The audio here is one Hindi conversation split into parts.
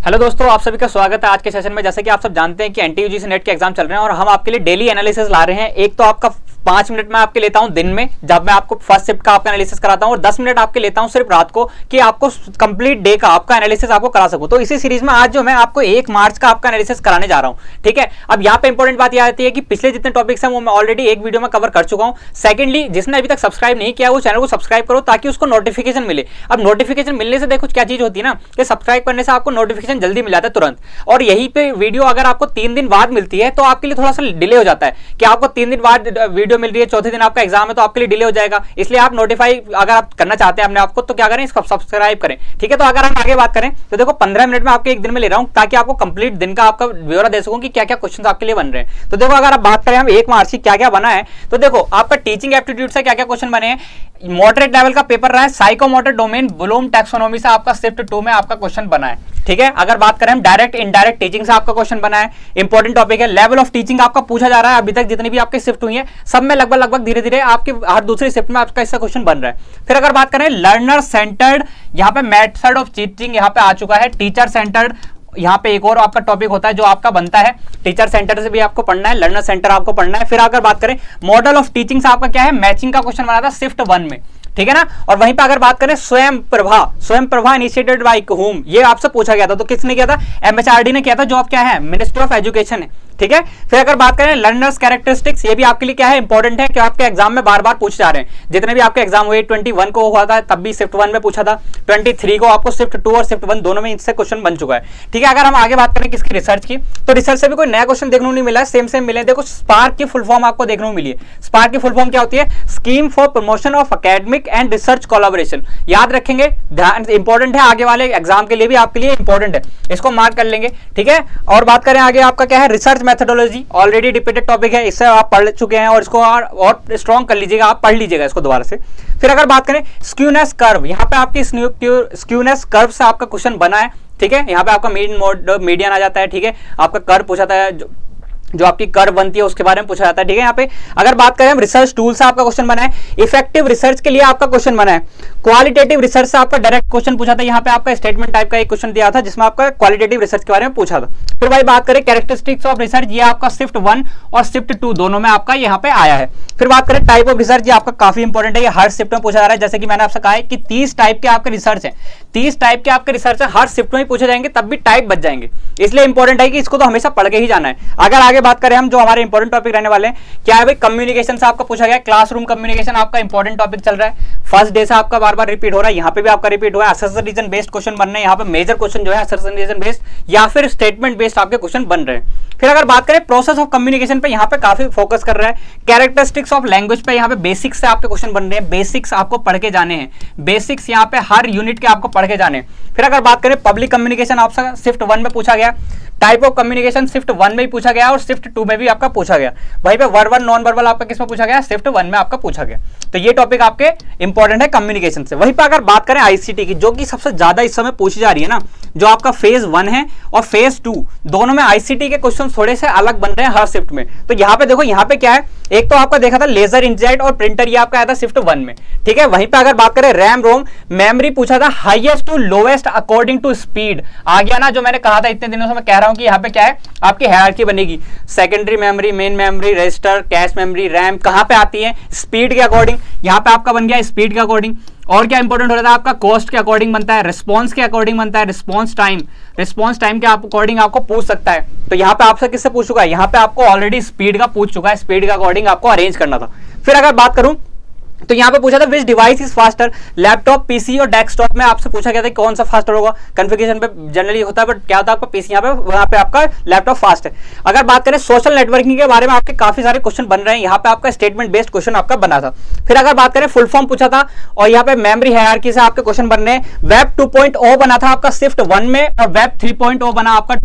हेलो दोस्तों, आप सभी का स्वागत है आज के सेशन में। जैसे कि आप सब जानते हैं कि एनटीयूजीसी नेट के एग्जाम चल रहे हैं और हम आपके लिए डेली एनालिसिस ला रहे हैं। एक तो आपका 5 मिनट में आपके लेता हूं दिन में, जब मैं आपको फर्स्ट शिफ्ट का आपका एनालिसिस कराता हूं, और 10 मिनट आपके लेता हूं सिर्फ रात को कि आपको कंप्लीट डे का आपका एनालिसिस आपको करा सकूं। तो इसी सीरीज में आज जो मैं आपको 1 मार्च का आपका एनालिसिस कराने जा रहा हूं, ठीक है। अब यहाँ पे इंपॉर्टेंट बात यह आती है कि पिछले जितने टॉपिक्स हैं वो मैं ऑलरेडी एक वीडियो में कवर कर चुका हूं। सेकेंडली, जिसने अभी तक सब्सक्राइब नहीं किया वो चैनल को सब्सक्राइब करो ताकि उसको नोटिफिकेशन मिले। अब नोटिफिकेशन मिलने से देखो क्या चीज होती है ना, कि सब्सक्राइब करने से आपको नोटिफिकेशन जल्दी मिल जाता है तुरंत। और यही पे वीडियो अगर आपको 3 दिन बाद मिलती है तो आपके लिए थोड़ा सा डिले हो जाता है कि आपको 3 दिन बाद वीडियो मिल रही है, चौथे दिन आपका एग्जाम है, तो आपके लिए डिले हो जाएगा। इसलिए आप नोटिफाई अगर आप करना चाहते हैं अपने आपको, तो क्या करें, इसको सब्सक्राइब करें, ठीक है। तो अगर हम आगे बात करें तो देखो 15 मिनट में आपके एक दिन में ले रहा हूं ताकि आपको कंप्लीट दिन का आपका ब्यौरा दे सकूं कि क्या क्या क्वेश्चन आपके लिए बन रहे हैं। तो देखो अगर आप बात करें हम 1 मार्च की क्या क्या बना है, तो देखो आपका टीचिंग एप्टीट्यूड से क्या क्या क्वेश्चन बने हैं। मॉडरेट लेवल का पेपर रहा है, साइकोमोटर डोमेन ब्लूम टैक्सोनॉमी से आपका शिफ्ट 2 में आपका क्वेश्चन बना है, ठीक है। अगर बात करें हम डायरेक्ट इनडायरेक्ट टीचिंग से आपका क्वेश्चन बना है, इंपॉर्टेंट टॉपिक है। लेवल ऑफ टीचिंग आपका पूछा जा रहा है, अभी तक जितनी भी आपके शिफ्ट हुई है सब में लगभग धीरे धीरे आपके हर दूसरी शिफ्ट में आपका इसका क्वेश्चन बन रहा है। फिर अगर बात करें लर्नर सेंटर्ड, यहाँ पे मेथड ऑफ टीचिंग यहाँ पे आ चुका है। टीचर सेंटर्ड यहाँ पे एक और आपका टॉपिक होता है जो आपका बनता है, टीचर सेंटर से भी आपको पढ़ना है, लर्नर सेंटर आपको पढ़ना है। फिर अगर बात करें मॉडल ऑफ टीचिंग से आपका क्या है, मैचिंग का क्वेश्चन बना था शिफ्ट 1 में, ठीक है ना। और वहीं पे अगर बात करें स्वयं प्रभा इनिशिएटेड बाय होम, ये आपसे पूछा गया था, तो किसने किया था, एमएचआरडी ने किया था, जो आप क्या है, मिनिस्ट्री ऑफ एजुकेशन है, ठीक है। फिर अगर बात करें लर्नर्स कैरेक्टरिस्टिक्स, ये भी आपके लिए क्या है, इंपॉर्टेंट है कि आपके एग्जाम में बार बार पूछे जा रहे हैं। जितने भी आपके एग्जाम हुए 21 को हुआ था तब भी शिफ्ट 1 में पूछा था, 23 को आपको शिफ्ट 2 और शिफ्ट 1 दोनों में इससे क्वेश्चन बन चुका है, ठीक है। अगर हम आगे बात करें किसकी, रिसर्च की, तो रिसर्च से भी कोई नया क्वेश्चन देखने को नहीं मिला है, सेम मिले। देखो स्पार्क की फुल फॉर्म आपको देखने को मिली है। स्पार्क की फुल फॉर्म क्या होती है, scheme for promotion of academic and research collaboration. याद रखेंगे, ध्यान इंपॉर्टेंट है, आगे वाले एग्जाम के लिए भी आपके लिए इंपॉर्टेंट है, इसको मार्क कर लेंगे, ठीक है। और बात करें आगे आपका क्या है, research methodology, already repeated topic है, इससे आप पढ़ चुके हैं और इसको और स्ट्रॉन्ग कर लीजिएगा, आप पढ़ लीजिएगा इसको दोबारा से। फिर अगर बात करें स्क्यूनेस कर्व, यहाँ पे आपकी स्क्यूनेस कर्व से आपका क्वेश्चन बना है, ठीक है। यहाँ पे आपका मीडियन आ जाता है, ठीक है। आपका कर्व पूछा था, जो आपकी कर्व बनती है उसके बारे में पूछा जाता है, ठीक है। यहाँ पे अगर बात करें हम रिसर्च टूल से आपका क्वेश्चन बना है, इफेक्टिव रिसर्च के लिए आपका क्वेश्चन बना है। क्वालिटेटिव रिसर्च से आपका डायरेक्ट क्वेश्चन पूछा था, यहाँ पे आपका स्टेटमेंट टाइप का एक क्वेश्चन दिया था जिसमें आपका क्वालिटेटिव रिसर्च के बारे में पूछा था। फिर भाई बात करें कैरेक्टरिस्टिक्स ऑफ रिसर्च, ये आपका शिफ्ट 1 और शिफ्ट 2 दोनों में आपका यहाँ पे आया है। फिर बात करें टाइप ऑफ रिसर्च, ये आपका काफी इंपॉर्टेंट है, ये हर शिफ्ट में पूछा जा रहा है। जैसे कि मैंने आपसे कहा है कि 30 टाइप के आपके रिसर्च है, 30 टाइप के आपके रिसर्च है, हर शिफ्ट में ही पूछे जाएंगे, तब भी टाइप बच जाएंगे। इसलिए इंपॉर्टेंट है कि इसको तो हमेशा पढ़ के ही जाना है। अगर आगे बात करें हम, जो हमारे इंपॉर्टेंट टॉपिक रहने वाले हैं, क्या है भाई, कम्युनिकेशन से आपका पूछा गया, क्लासरूम कम्युनिकेशन आपका इंपॉर्टेंट टॉपिक चल रहा है, फर्स्ट डे से आपका बार बार रिपीट हो रहा है, यहाँ पे भी आपका रिपीट हुआ है। असर्शन रीजन बेस्ड क्वेश्चन बन रहे हैं, यहाँ पे मेजर क्वेश्चन जो है असर्शन रीजन बेस्ड या फिर स्टेटमेंट बेस्ड आपके क्वेश्चन बन रहे हैं। फिर अगर बात करें प्रोसेस ऑफ कम्युनिकेशन पे, यहाँ पे काफी फोकस कर रहा है। कैरेक्टरिस्टिक्स ऑफ लैंग्वेज पे यहाँ पे बेसिक्स से आपके क्वेश्चन बन रहे हैं, बेसिक्स आपको पढ़ के जाने हैं, बेसिक्स यहाँ पे हर यूनिट के आपको पढ़ के जाने हैं। फिर अगर बात करें पब्लिक कम्युनिकेशन, आपसे शिफ्ट 1 में पूछा गया, टाइप ऑफ कम्युनिकेशन शिफ्ट 1 में ही पूछा गया और शिफ्ट 2 में भी आपका पूछा गया। वहीं पे वर्बल नॉन वर्बल आपका किसमें पूछा गया, शिफ्ट 1 में आपका पूछा गया। तो ये टॉपिक आपके इंपॉर्टेंट है कम्युनिकेशन से। वहीं पे अगर बात करें आईसीटी की, जो कि सबसे ज्यादा इस समय पूछी जा रही है ना, जो आपका फेज 1 है और फेज 2 दोनों में आईसीटी के क्वेश्चन थोड़े से अलग बन रहे हैं हर शिफ्ट में। तो यहाँ पे देखो, यहाँ पे क्या है, एक तो आपका देखा था लेजर इंकजेट और प्रिंटर, ये आपका आया था शिफ्ट 1 में, ठीक है। वहीं पे अगर बात करें रैम रोम मेमोरी पूछा था, highest to lowest according to speed आ गया ना, जो मैंने कहा था इतने दिनों से मैं कह रहा हूं कि यहाँ पे क्या है, आपकी हायरार्की बनेगी। Secondary memory, main memory, register, cache memory, RAM कहां पे आती है, स्पीड के अकॉर्डिंग। यहाँ पे आपका बन गया स्पीड के अकॉर्डिंग। और क्या इंपॉर्टेंट हो रहा था आपका, कॉस्ट के अकॉर्डिंग बनता है, रिस्पॉन्स के अकॉर्डिंग बनता है, रिस्पॉन्स टाइम के अकॉर्डिंग आपको पूछ सकता है। तो यहाँ पे आपसे किससे पूछ चुका है, यहाँ पे आपको ऑलरेडी स्पीड का पूछ चुका है, स्पीड के अकॉर्डिंग आपको अरेंज करना था। फिर अगर बात करूं तो यहाँ पे पूछा था विच device is faster, laptop, PC और डेस्कटॉप में आपसे पूछा गया था कौन सा फास्टर होगा। कन्फिगरेशन पे जनरली होता है, बट क्या होता है आपका पीसी यहाँ पे, वहां पे आपका लैपटॉप फास्ट है। अगर बात करें सोशल नेटवर्किंग के बारे में, आपके काफी सारे क्वेश्चन बन रहे हैं, यहाँ पे आपका स्टेटमेंट बेस्ड क्वेश्चन आपका बना था। फिर अगर बात करें फुल फॉर्म पूछा था, और यहाँ पे मेमोरी हायरार्की से आपके क्वेश्चन बन रहे हैं। वेब 2.0 बना था आपका शिफ्ट 1 में, और वेब 3.0 बना आपका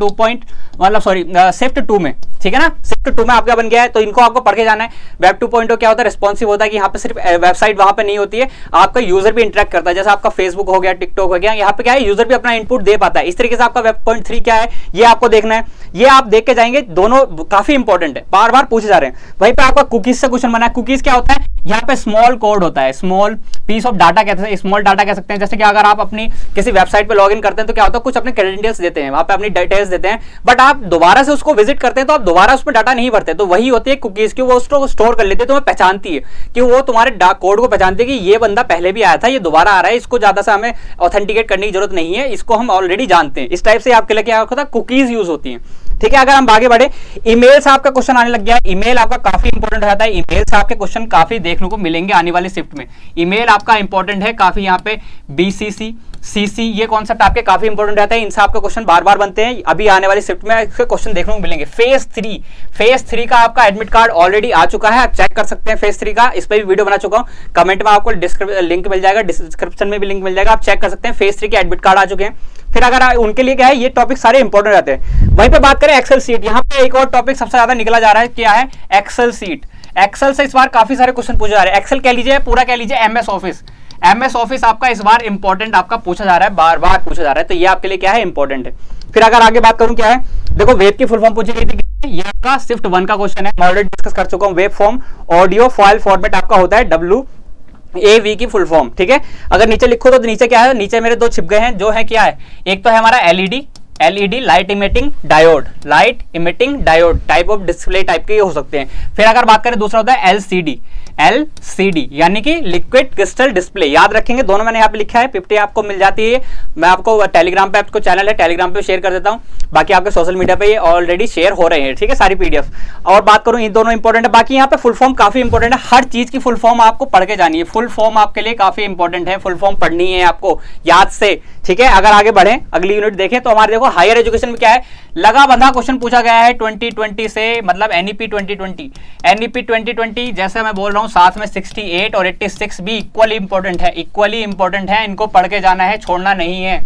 शिफ्ट 2 में, ठीक है ना। शिफ्ट 2 में आपका बन गया है, तो इनको आपको पढ़ के जाना है। वेब 2.0 क्या होता है, रिस्पॉन्सिव होता है कि यहाँ पे सिर्फ वेबसाइट वहां पे नहीं होती है, आपका यूजर भी इंटरेक्ट करता है, जैसे आपका फेसबुक हो गया, टिकटॉक हो गया, यहाँ पे क्या है, यूजर भी अपना इनपुट दे पाता है। इस तरीके से आपका वेब 3 क्या है, ये आपको देखना है, ये आप देख के जाएंगे, दोनों काफी इंपॉर्टेंट है, बार बार पूछे जा रहे हैं। वहीं पे आपका कुकीज से क्वेश्चन बना है। कुकीज क्या होता है, यहाँ पे स्मॉल कोड होता है, स्मॉल पीस ऑफ डाटा कहते हैं, स्मॉल डाटा कह सकते हैं। जैसे कि अगर आप अपनी किसी वेबसाइट पे लॉगिन करते हैं तो क्या होता है, कुछ अपने क्रेडेंशियल्स देते हैं, वहां पे अपनी डिटेल्स देते हैं, बट आप दोबारा से उसको विजिट करते हैं तो आप दोबारा उसमें डाटा नहीं भरते। तो वही होती है कुकीज की, वो उसको स्टोर कर लेते हैं, तुम्हें पहचानती है कि वो तुम्हारे कोड को पहचानती है कि ये बंदा पहले भी आया था, ये दोबारा आ रहा है, इसको ज्यादा से हमें ऑथेंटिकेट करने की जरूरत नहीं है, इसको हम ऑलरेडी जानते हैं। इस टाइप से आपके लिए क्या होता है, कुकीज यूज होती हैं। ठीक है, अगर हम आगे बढ़े, ईमेल से आपका क्वेश्चन आने लग गया। ईमेल आपका काफी इंपॉर्टेंट हो जाता है, ईमेल से आपके क्वेश्चन काफी देखने को मिलेंगे आने वाली शिफ्ट में। ईमेल आपका इंपॉर्टेंट है काफी, यहाँ पे बीसीसी, सीसी, ये कॉन्सेप्ट आपके काफी इंपॉर्टेंट रहता है, इनसे आपके क्वेश्चन बार बार बनते हैं। अभी आने वाली शिफ्ट में इसके क्वेश्चन देखने को मिलेंगे। फेज 3 का आपका एडमिट कार्ड ऑलरेडी आ चुका है, आप चेक कर सकते हैं फेज 3 का, इस पर भी वीडियो बना चुका हूं, कमेंट में आपको लिंक मिल जाएगा, डिस्क्रिप्शन में भी लिंक मिल जाएगा, आप चेक कर सकते हैं। फेज 3 के एडमिट कार्ड आ चुके हैं। फिर अगर उनके लिए क्या है, ये टॉपिक सारे इंपॉर्टेंट रहते हैं। वहीं पे बात करें एक्सेल सीट, यहाँ पे एक और टॉपिक सबसे ज्यादा निकला जा रहा है, क्या है, एक्सेल सीट। एक्सेल से इस बार काफी सारे क्वेश्चन पूछे जा रहे हैं। एक्सेल कह लीजिए, पूरा कह लीजिए एमएस ऑफिस। एमएस ऑफिस आपका इस बार इंपॉर्टेंट आपका पूछा जा रहा है, बार बार पूछा जा रहा है, तो ये आपके लिए क्या है, इंपॉर्टेंट है। फिर अगर आगे बात करूं, क्या है, देखो वेब की फुल फॉर्म पूछी गई थी, ये आपका शिफ्ट 1 का क्वेश्चन है, मैं ऑलरेडी डिस्कस कर चुका हूं। Web form audio file format आपका होता है WAV की फुल फॉर्म। ठीक है, अगर नीचे लिखो तो नीचे क्या है, नीचे मेरे दो छिप गए हैं, जो है क्या है, एक तो है हमारा LED light emitting diode, type of display type के हो सकते हैं। फिर अगर बात करें दूसरा होता है LCD यानी कि लिक्विड क्रिस्टल डिस्प्ले, याद रखेंगे दोनों मैंने यहाँ पे लिखा है, 50 आपको मिल जाती है। मैं आपको टेलीग्राम पे, आपको चैनल है टेलीग्राम पे शेयर कर देता हूँ, बाकी आपके सोशल मीडिया पे ये ऑलरेडी शेयर हो रहे हैं। ठीक है, सारी PDF। और बात करूँ, इन दोनों इंपॉर्टेंट है। बाकी यहाँ पे फुल फॉर्म काफी इंपॉर्टेंट है, हर चीज की फुल फॉर्म आपको पढ़ के जानी है, फुल फॉर्म आपके लिए काफी इंपॉर्टेंट है, फुल फॉर्म पढ़नी है आपको याद से। ठीक है, अगर आगे बढ़े, अगली यूनिट देखें तो हमारे देखो हायर एजुकेशन में क्या है, लगा बंधा क्वेश्चन पूछा गया है 2020 से, मतलब NEP 2020 जैसे मैं बोल रहा हूँ, साथ में 68 और 86 भी इक्वली इंपॉर्टेंट है, इनको पढ़ के जाना है, छोड़ना नहीं है।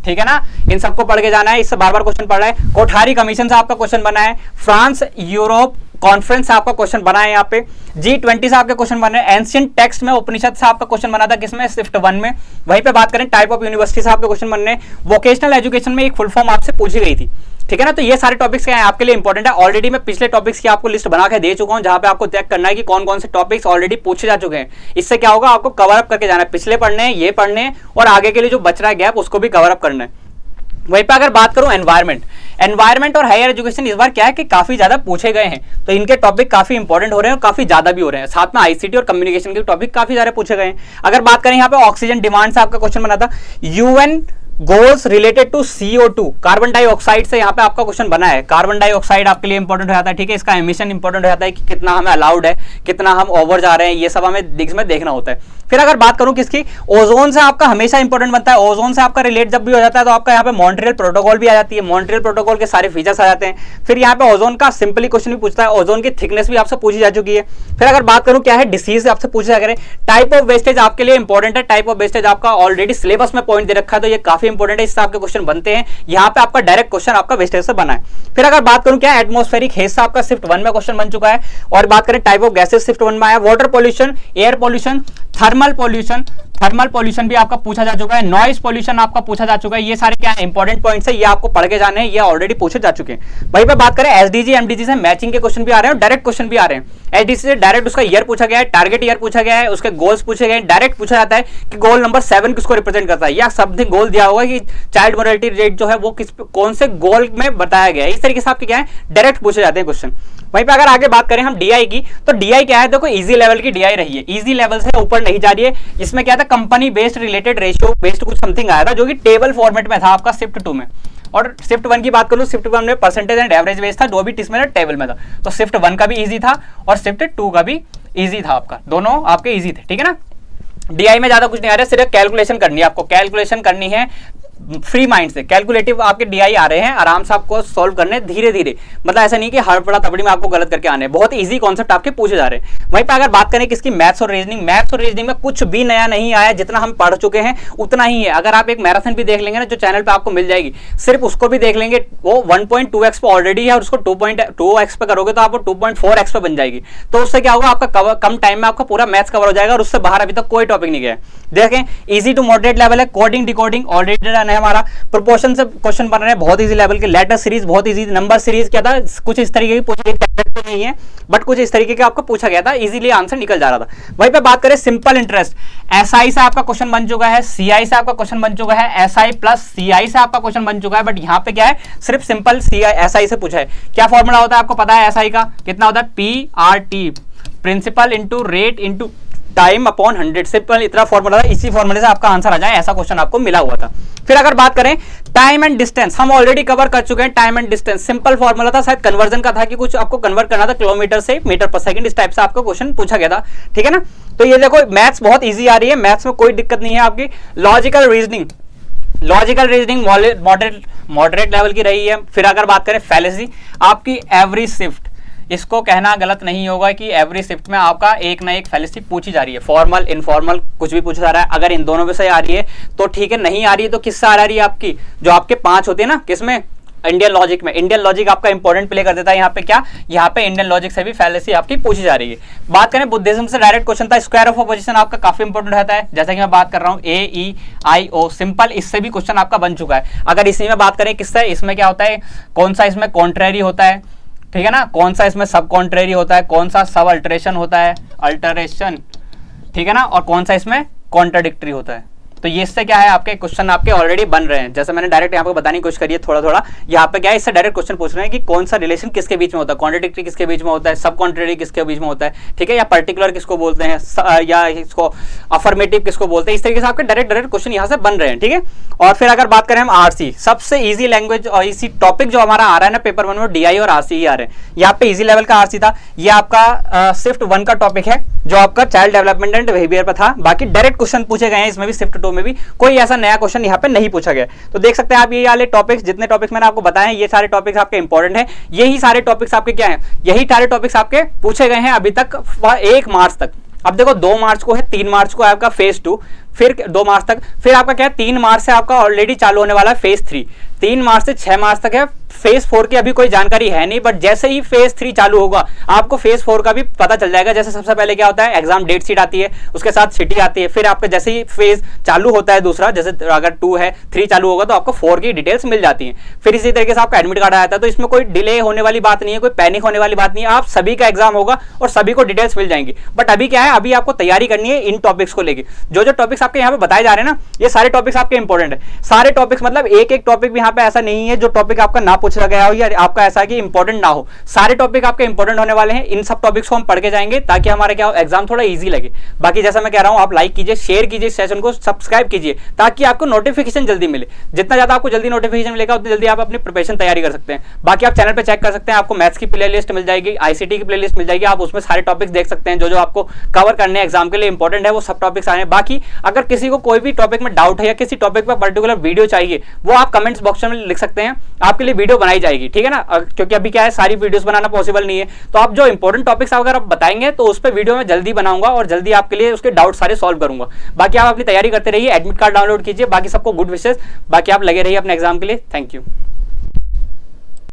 ठीक है ना, इन सबको पढ़ के जाना है, इससे बार बार क्वेश्चन पढ़ रहा है। कोठारी कमीशन से आपका क्वेश्चन बना है, फ्रांस यूरोप कॉन्फ्रेंस से आपका क्वेश्चन बना है, यहाँ पे G20 से आपके क्वेश्चन बने हैं, एंशिएंट टेक्स्ट में उपनिषद से आपका क्वेश्चन बना था, किसमें, शिफ्ट 1 में। वहीं पे बात करें टाइप ऑफ यूनिवर्सिटी से आपके क्वेश्चन बनने, वोकेशनल एजुकेशन में एक फुल फॉर्म आपसे पूछी गई थी। ठीक है ना, तो ये सारे टॉपिक्स क्या है आपके लिए इंपॉर्टेंट है। ऑलरेडी मैं पिछले टॉपिक्स की आपको लिस्ट बना के दे चुका हूं, जहां पे आपको चेक करना है कि कौन कौन से टॉपिक्स ऑलरेडी पूछे जा चुके हैं। इससे क्या होगा, आपको कवर अप करके जाना है, पिछले पढ़ने हैं, ये पढ़ने हैं, और आगे के लिए जो बच रहा है गैप उसको भी कवर अप करना है। वहीं पे अगर बात करूं एनवायरमेंट और हायर एजुकेशन, इस बार क्या है कि काफी ज्यादा पूछे गए हैं, तो इनके टॉपिक काफी इंपॉर्टेंट हो रहे हैं और काफी ज्यादा भी हो रहे हैं। साथ में ICT और कम्युनिकेशन के टॉपिक काफी ज्यादा पूछे गए हैं। अगर बात करें यहाँ पे ऑक्सीजन डिमांड से आपका क्वेश्चन बना था, UN goals related to CO2, carbon dioxide से यहाँ पे आपका क्वेश्चन बना है। कार्बन डाइऑक्साइड आपके लिए इंपॉर्टेंट हो जाता है। ठीक है, इसका एमिशन इंपॉर्टेंट हो जाता है कि कितना हमें अलाउड है, कितना हम ओवर जा रहे हैं, ये सब हमें इसमें देखना होता है। फिर अगर बात करूं किसकी, ओजोन से आपका हमेशा इंपॉर्टेंट बनता है। ओजोन से आपका रिलेट जब भी हो जाता है तो आपका यहाँ पे मॉन्ट्रियल प्रोटोकॉल भी आ जाती है, मॉन्ट्रियल प्रोटोकॉल के सारे फीचर्स आ जाते हैं। फिर यहाँ पे ओजोन का सिंपली क्वेश्चन भी पूछता है, ओजोन की थिकनेस भी आपसे पूछी जा चुकी है। फिर अगर बात करूं क्या है, डिसीज आपसे पूछा जा रहा है। टाइप ऑफ वेस्टेज आपके लिए इंपॉर्टेंट है, टाइप ऑफ वेस्टेज आपका ऑलरेडी सिलेबस में पॉइंट दे रखा है, तो ये काफी इंपॉर्टेंट है, इससे आपके क्वेश्चन बनते हैं। यहाँ पे आपका डायरेक्ट क्वेश्चन आपका वेस्टेज से बना है। फिर अगर बात करूं क्या, एटमॉस्फेरिक हेज से आपका शिफ्ट 1 में क्वेश्चन बन चुका है। और बात करें टाइप ऑफ गैसेस, शिफ्ट 1 में आया। Water pollution, air pollution, thermal pollution भी आपका पूछा जा चुका है, नॉइज पॉल्यूशन आपका पूछा जा चुका है। ये सारे क्या इंपॉर्टेंट पॉइंट्स है, ये आपको पढ़ के जाने हैं, ये ऑलरेडी पूछे जा चुके हैं। वहीं पे बात करें SDG MDG से मैचिंग के क्वेश्चन भी आ रहे हैं और डायरेक्ट क्वेश्चन भी आ रहे हैं। SDG से डायरेक्ट उसका ईयर पूछा गया है, टारगेट ईयर पूछा गया है, उसके गोल्स पूछे गए, डायरेक्ट पूछा जाता है कि गोल नंबर 7 किसको रिप्रेजेंट करता है, या समथिंग गोल दिया होगा कि चाइल्ड मोर्टेलिटी रेट जो है वो कौन से गोल में बताया गया है। इस तरीके से आपके क्या है, डायरेक्ट पूछे जाते हैं क्वेश्चन। वहीं पे अगर आगे बात करें हम DI की, तो DI क्या है, देखो इजी लेवल की DI रही है, इजी लेवल से ऊपर नहीं जा रही है। इसमें क्या था, company based related ratio based कुछ समथिंग आया था, जो कि टेबल फॉर्मेट में था आपका शिफ्ट 2 में। और शिफ्ट 1 की बात करूं, शिफ्ट 1 में परसेंटेज एंड एवरेज बेस था, जो भी इसमें टेबल में था। तो शिफ्ट 1 का भी इजी था और शिफ्ट 2 का भी इजी था, आपका दोनों आपके इजी थे। ठीक है ना, DI में ज्यादा कुछ नहीं आ रहा है, सिर्फ कैलकुलेशन करनी है, आपको कैलकुलेशन करनी है फ्री माइंड से। कैलकुलेटिव आपके DI आ रहे हैं, आराम से आपको सॉल्व करने धीरे धीरे, मतलब ऐसा नहीं कि हड़बड़ा तबड़ी में आपको गलत करके आने, बहुत इजी कॉन्सेप्ट आपके पूछे जा रहे हैं। वहीं पे अगर बात करें किसकी, मैथ्स और रीजनिंग में कुछ भी नया नहीं आया, जितना हम पढ़ चुके हैं उतना ही है। अगर आप एक मैराथन भी देख लेंगे ना, जो चैनल पे आपको मिल जाएगी, सिर्फ उसको भी देख लेंगे, वो 1.2x पे ऑलरेडी है और उसको 2.2x पे करोगे तो आपको 2.4x पे बन जाएगी। तो उससे क्या होगा, आपका कम टाइम में आपका पूरा मैथ्स कवर हो जाएगा और उससे बाहर अभी तक कोई टॉपिक नहीं गया है। देखें, इजी टू मॉडरेट लेवल है, कोडिंग डिकोडिंग ऑलरेडी डन है, हमारा प्रोपोर्शन से क्वेश्चन बन रहे हैं बहुत इजी लेवल के, लेटर सीरीज बहुत इजी, नंबर सीरीज क्या था कुछ इस तरीके की पूछी गई नहीं है बट कुछ इस तरीके का आपको पूछा गया था, इजीली आंसर निकल जा रहा था। वहीं पे बात करें सिंपल इंटरेस्ट, एसआई से आपका क्वेश्चन बन चुका है, सीआई से आपका क्वेश्चन बन चुका है, एसआई प्लस सीआई से आपका क्वेश्चन बन चुका है, बट यहाँ पे क्या है सिर्फ सिंपल सीआई एसआई से पूछा है। क्या फॉर्मूला होता है आपको पता है एसआई का, कितना होता है PRT, principal into rate into time upon 100, simple इतना फॉर्मूला था, इसी फॉर्मूले से आपका आंसर आ जाए ऐसा क्वेश्चन आपको मिला हुआ था। फिर अगर बात करें टाइम एंड डिस्टेंस, हम ऑलरेडी कवर कर चुके हैं time and distance, simple formula था, शायद कन्वर्जन का था कि कुछ आपको कन्वर्ट करना था किलोमीटर से मीटर पर सेकंड, इस टाइप से आपको क्वेश्चन पूछा गया था, ठीक है ना। तो ये देखो मैथ्स बहुत ईजी आ रही है, मैथ्स में कोई दिक्कत नहीं है आपकी। लॉजिकल रीजनिंग मॉडरेट लेवल की रही है। फिर अगर बात करें फैलेसी, आपकी एवरी शिफ्ट, इसको कहना गलत नहीं होगा कि एवरी शिफ्ट में आपका एक ना एक फैलेसी पूछी जा रही है, फॉर्मल इनफॉर्मल कुछ भी पूछा जा रहा है। अगर इन दोनों में से आ रही है तो ठीक है, नहीं आ रही है तो किससे आ रही है आपकी, जो आपके 5 होते हैं ना, किसमें, इंडियन लॉजिक में। इंडियन लॉजिक आपका इंपॉर्टेंट प्ले कर देता है यहाँ पे, क्या यहाँ पे इंडियन लॉजिक से भी फैलेसी आपकी पूछी जा रही है। बात करें बुद्धिज्म से डायरेक्ट क्वेश्चन था, स्क्वायर ऑफ अपोजिशन आपका काफी इंपॉर्टेंट रहता है, जैसा कि मैं बात कर रहा हूँ AEIO, सिंपल इससे भी क्वेश्चन आपका बन चुका है। अगर इसी में बात करें किससे, इसमें क्या होता है, कौन सा इसमें कॉन्ट्रेरी होता है, ठीक है ना, कौन सा इसमें सब कॉन्ट्रेरी होता है, कौन सा सब अल्टरेशन होता है, अल्टरेशन, ठीक है ना, और कौन सा इसमें कॉन्ट्राडिक्टरी होता है। तो ये इससे क्या है आपके क्वेश्चन आपके ऑलरेडी बन रहे हैं, जैसे मैंने डायरेक्ट यहाँ पे बताने की कोशिश करी है थोड़ा थोड़ा। यहाँ पे क्या है, इससे डायरेक्ट क्वेश्चन पूछ रहे हैं कि कौन सा रिलेशन किसके बीच में होता है, कॉन्ट्राडिक्टरी किसके बीच में होता है, सब कॉन्ट्रेरी किसके बीच में होता है, ठीक है, या पर्टिकुलर किसको बोलते हैं, या इसको अफर्मेटिव किसको बोलते हैं। इस तरीके से आपके डायरेक्ट क्वेश्चन यहाँ से बन रहे हैं, ठीक है। और फिर अगर बात करें हम आरसी, सबसे ईजी लैंग्वेज और इसी टॉपिक जो हमारा आ रहा है ना पेपर 1 में, DI और RC ही आ रहे हैं। यहाँ पे ईजी लेवल का आरसी था, ये आपका शिफ्ट 1 का टॉपिक है जो आपका चाइल्ड डेवलपमेंट एंड बिहेवियर पर था। बाकी डायरेक्ट क्वेश्चन पूछे गए हैं इसमें भी, शिफ्ट 2 में भी कोई ऐसा नया क्वेश्चन यहाँ पे नहीं पूछा गया। तो देख सकते हैं आप ये वाले टॉपिक्स, जितने टॉपिक्स मैंने आपको बताए हैं, ये सारे टॉपिक्स आपके इंपॉर्टेंट हैं। यही सारे टॉपिक्स आपके क्या हैं, यही सारे टॉपिक्स आपके पूछे गए हैं अभी तक 1 मार्च तक। अब देखो 2 मार्च को है, 3 मार्च को आपका फेज 2, फिर 2 मार्च तक, फिर आपका क्या है 3 मार्च से आपका ऑलरेडी चालू होने वाला है फेज 3, 3 मार्च से 6 मार्च तक है। फेज 4 की अभी कोई जानकारी है नहीं, बट जैसे ही फेज 3 चालू होगा आपको फेज 4 का भी पता चल जाएगा। जैसे सबसे पहले क्या होता है, एग्जाम डेट शीट आती है, उसके साथ सिटी आती है, फिर आपका जैसे ही फेज चालू होता है दूसरा, जैसे अगर 2 है 3 चालू होगा तो आपको 4 की डिटेल्स मिल जाती है। फिर इसी तरीके से आपका एडमिट कार्ड आता है। तो इसमें कोई डिले होने वाली बात नहीं है, कोई पैनिक होने वाली बात नहीं है, आप सभी का एग्जाम होगा और सभी को डिटेल्स मिल जाएंगी। बट अभी क्या है, अभी आपको तैयारी करनी है इन टॉपिक्स को लेकर। जो टॉपिक्स आपके यहाँ पे बताए जा रहे हैं ना, ये सारे टॉपिक्स आपके इंपॉर्टेंट है। सारे टॉपिक्स मतलब एक टॉपिक भी यहाँ पे ऐसा नहीं है जो टॉपिक आपका ना पूछा गया हो या आपका ऐसा कि इंपॉर्टेंट ना हो। सारे टॉपिक आपके इंपॉर्टेंट होने वाले हैं। इन सब टॉपिक्स को हम पढ़ के जाएंगे ताकि हमारा क्या एग्जाम थोड़ा इजी लगे। बाकी जैसा मैं कह रहा हूं, आप लाइक कीजिए, शेयर कीजिए, सेशन को सब्सक्राइब कीजिए ताकि आपको नोटिफिकेशन जल्दी मिले। जितना ज्यादा आपको जल्दी नोटिफिकेशन मिलेगा उतनी जल्दी आप अपनी प्रिपरेशन तैयारी कर सकते हैं। बाकी आप चैनल पर चेक कर सकते हैं, आपको मैथ्स की प्ले लिस्ट मिल जाएगी, ICT की प्ले लिस्ट मिल जाएगी, आप उसमें सारे टॉपिक्स देख सकते हैं। जो आपको कवर करने एग्जाम के लिए इंपॉर्टेंट है वो सब टॉपिक्स आए हैं। बाकी अगर किसी को कोई भी टॉपिक में डाउट है या किसी टॉपिक पर पर्टिकुलर वीडियो चाहिए, वो आप कमेंट्स बॉक्स में लिख सकते हैं, आपके लिए वीडियो बनाई जाएगी, ठीक है ना। क्योंकि अभी क्या है, सारी वीडियोस बनाना पॉसिबल नहीं है, तो आप जो इंपॉर्टेंट टॉपिक्स अगर आप बताएंगे तो उस पर वीडियो में जल्दी बनाऊंगा और जल्दी आपके लिए उसके डाउट सारे सॉल्व करूंगा। बाकी आप अपनी तैयारी करते रहिए, एडमिट कार्ड डाउनलोड कीजिए। बाकी सबको गुड विशेस, बाकी आप लगे रहिए अपने एग्जाम के लिए। Thank you.